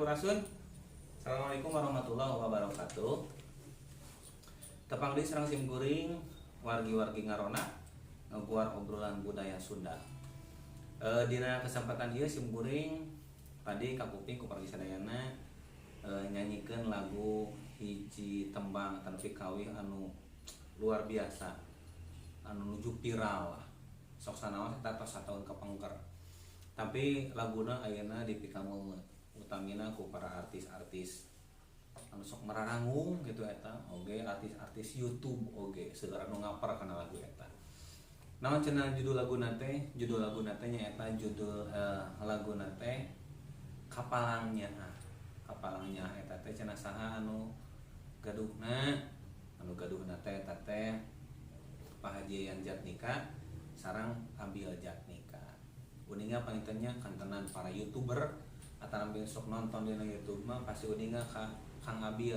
Sampurasun. Assalamualaikum warahmatullahi wabarakatuh. Tepang di serang simkuring wargi-wargi ngarona ngaguar obrolan budaya Sunda. Dina kesempatan ieu simkuring tadi kapuping ku pargi sadayana nyanyikeun lagu hiji tembang tanpi kawih anu luar biasa, anu nuju viral lah. Sok sanaon eta tos sataun kapengker. Tapi laguna ayeuna dipikameun utamina ku para artis-artis anu sok mararangung gitu eta, oge artis-artis YouTube oge seueur anu ngapar kana lagu eta. Naon cenah judul laguna teh? Judul laguna teh nyaeta judul laguna teh Kapalangnya. Kapalangnya eta teh cenah saha anu gaduhna? Anu gaduhna teh eta teh Pak Haji Yayan Jatnika sareng Abil Jatnika. Uninga pangitannya kantenan para YouTuber atau nampil sok nonton di YouTube mah pasti uninga Kang Abil.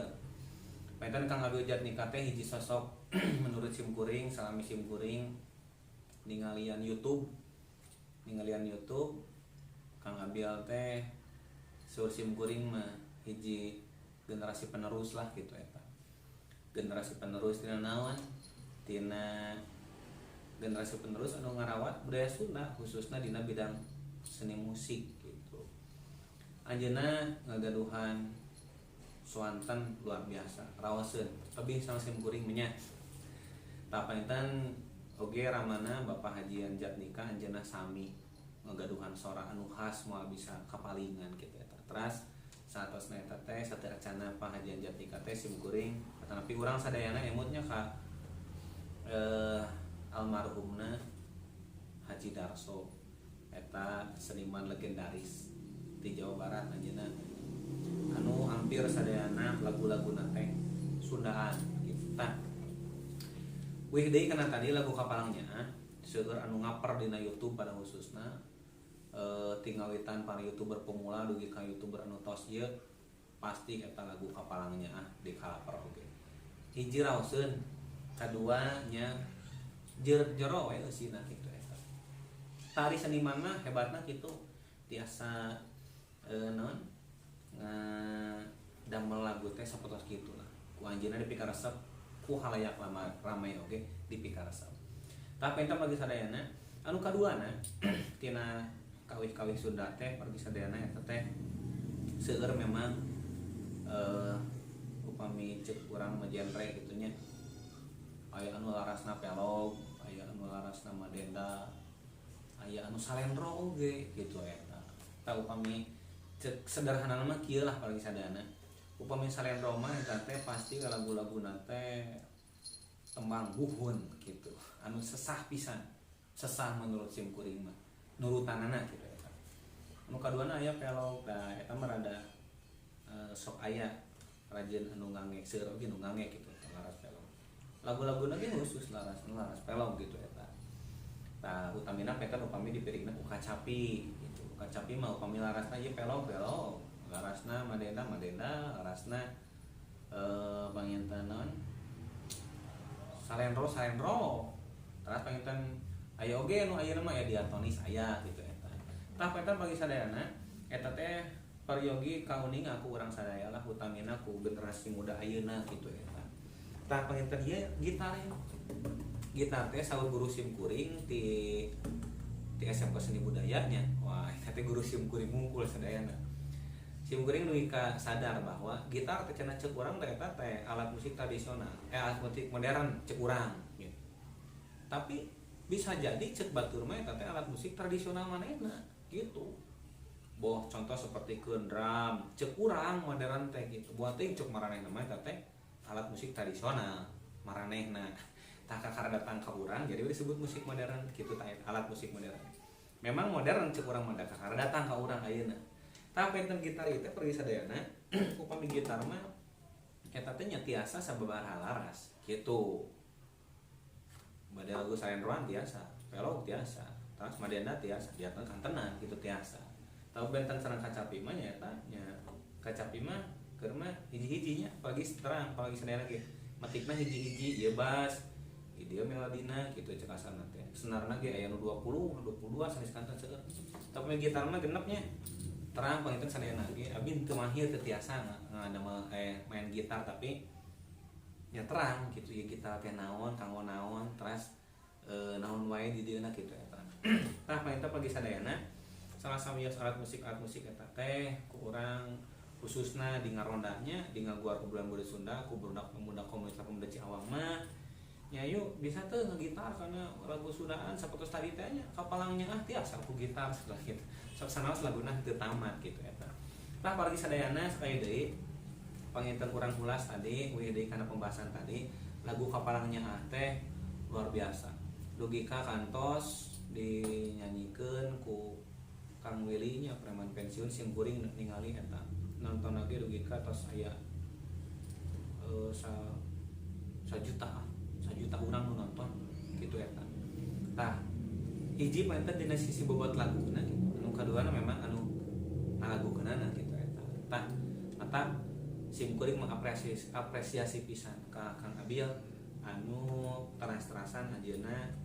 Pangitan Kang Abil Jatnika teh hiji sosok menurut simkuring salami simkuring ningalian YouTube Kang Abil teh sur simkuring mah hiji generasi penerus lah gitu eta. Generasi penerus tina naon? Tina generasi penerus anu ngarawat budaya Sunda khususnya dina bidang seni musik gitu. Anjeunna ngagaduhan soanten luar biasa raoseun tebih sang simkuring nya. Tapantan oge ramana Bapak Haji Yayan Jatnika anjeunna sami ngagaduhan sora anu khas moal bisa kapalingan gitu eta. Teras saatosna eta teh sateacana Pak Haji Yayan Jatnika teh simkuring tetapi urang sadayana emutnya ka almarhumna Haji Darso eta seniman legendaris di Jawa Barat anjeunna anu hampir sadayana lagu-laguna teh Sundaan gitu tah. Wih deui kana tadi lagu Kapalangnya seueur anu ngaper dina YouTube pada khususna tinggawitan para YouTuber pemula dugi ka YouTuber anu tos ieu pasti eta lagu Kapalangnya di kalaper oge. Hiji raoseun, kadua nya jero we eusina kitu eta. Tari seniman mah hebatna kitu tiasa naon damel lagu teh sapotos kitu lah. Ku anjeunna dipikaresep ku halayak ramai oge dipikaresep. Tapi eta bagi sadayana anu kaduana tina kawih-kawih Sunda teh bagi sadayana eta teh seueur memang upami ceuk urang mah genre kitu nya. Aya anu larasna pelog, aya anu larasna madenda, aya anu salendro oge gitu eta. Ta upami cek sederhana mah kieu lah bagi sadayana. Upami salendro mah eta teh pasti lagu-laguna teh tembang buhun gitu. Anu sesah pisan. Sesah menurut simkuring mah. Nurutanana gitu eta. Anu kaduana aya pelog, da eta mah rada sok aya rajin anu ngangge seueur oge nu ngangge gitu laras pelog. Lagu-laguna ge khusus laras pelog gitu eta. Tah utamina peta upami dipirigna ku kacapi gitu. Kacapi mah upami larasna ieu pelog, larasna madenda, larasna panginten naon? Salendro. Teras panginten aya oge anu ayeuna mah aya diatonis aya gitu eta. Tah peta bagi sadayana eta teh paryogi kauning aku urang sadaya lah utamina ku generasi muda ayeuna gitu eta. Tah panginten ieu gitar teh saur guru simkuring ti SMK Seni Budayanya. Wah, eta teh guru simkuring mungkul sadayana. Simkuring nu ka sadar bahwa gitar teh cenah ceuk urang teh eta teh alat musik tradisional, alat musik modern ceuk urang gitu. Tapi bisa jadi ceuk batur mah eta teh alat musik tradisional manehna gitu. Boh contoh seperti drum ceuk urang modern teh gitu. Buat teh ceuk maranehna mah eta teh alat musik tradisional maranehna. Tah kakara datang ka urang jadi disebut musik modern kitu tah alat musik modern. Memang modern ceuk urang mah kakara datang ka urang ayeuna. Tah penten gitar ieu teh pergi sadayana upami gitar mah eta teh nya tiasa sababaraha laras kitu. Bade lagu salendroan tiasa, pelog tiasa, terus madenda tiasa, diaton kantenan kitu tiasa. Tah benten sareng kacapi mah nya eta nya kacapi mah keur mah hiji-hijinya pagi terang pagi sadayana ge matikna hiji-hiji ieu bass ieu melodina kitu ceuk asalna teh senarna ge aya nu 20 22 sanes kanten seueur tapi gitar mah genep nya terang panginten sadayana ge abi teu mahir teu tiasa main gitar tapi ya terang gitu ya kita teh naon kanggo naon terus naon wae di dieuna kitu eta. Tah panginten pagi sadayana salah sawios alat musik eta teh ku urang khususna di ngarondanya di ngaguar obrolan budaya Sunda ku budak pemuda komunitas pemuda Ciawang mah nya yuk bisa tuh ngegitar karena lagu Sundaan sapotos tadi teh nya kapalangnya tiasa ku gitar setelah gitu sok sanaos laguna teu tamat gitu eta. Tah pagi sadayana sakaya deui panginten kurang ulas tadi we deui kana pembahasan tadi lagu kapalangnya teh luar biasa. Logika kantos dinyanyikeun ku Kang Willy nya preman pensiun sim kuring ningali eta nonton lagi logika tos aya sajuta urang nu nonton gitu eta. Tah hiji panten dina sisi bobot laguna anu kaduana memang anu ngalagukeunana gitu eta. Tah mata sim kuring mengapresiasi pisan ka Kang Abil anu teras-terasan ajeuna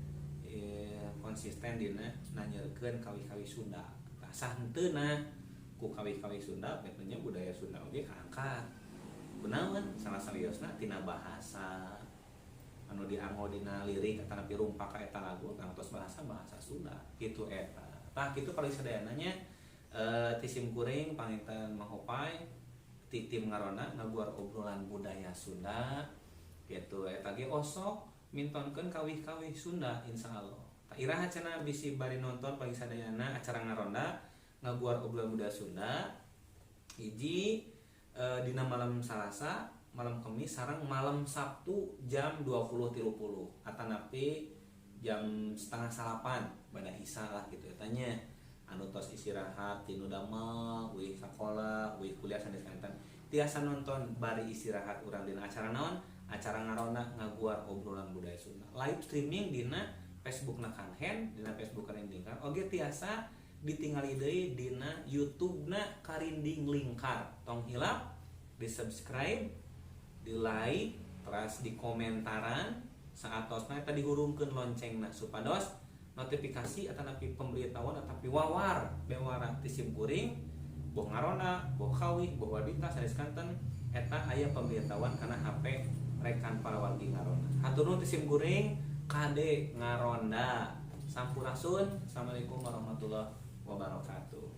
konsisten dina nanyeurkeun kawi-kawi Sunda. Tah sahenteuna ku kawi-kawi Sunda betulnya budaya Sunda oge kaangkat. Kunaon salah sawiosna tina bahasa anu dianggo dina lirik eta nepi rumpaka eta lagu kantos bahasa Sunda kitu eta. Tah kitu paling sadayana nya ti sim kuring panginten Mahopay ti tim ngarona ngaguar obrolan budaya Sunda kitu eta ge osok mintonkeun kawih-kawih Sunda insyaallah. Tak iraha cenah bisi bari nonton pagi sadayana acara ngaronda ngaguar obrolan budaya Sunda hiji dina malam Salasa, malam Kamis sareng malam Sabtu jam 20.30 atanapi jam 7:30 pada Isya lah gitu tanya anu tos istirahat tinu damel wih sakola wih kuliah sanes kanten tiasa nonton bari istirahat urang dina acara naon acara ngaronda ngaguar obrolan budaya Sunda live streaming dina Facebook-na Kang Hen dina Facebook Karinding Lingkar oge tiasa ditingali deui dina YouTube-na Karinding Lingkar tong hilap di subscribe di like terus di komentaran saatosna eta dihurungkeun loncengna supados notifikasi atanapi pemberitahuan atapi wawar bewara ti sim kuring boh ngaronda boh kawih boh wadita sanes kanten eta aya pemberitahuan kana HP rekan para wargi ngaronda hatur nuhun ti sim kuring kade ngaronda sampurasun. Assalamualaikum warahmatullahi wabarakatuh.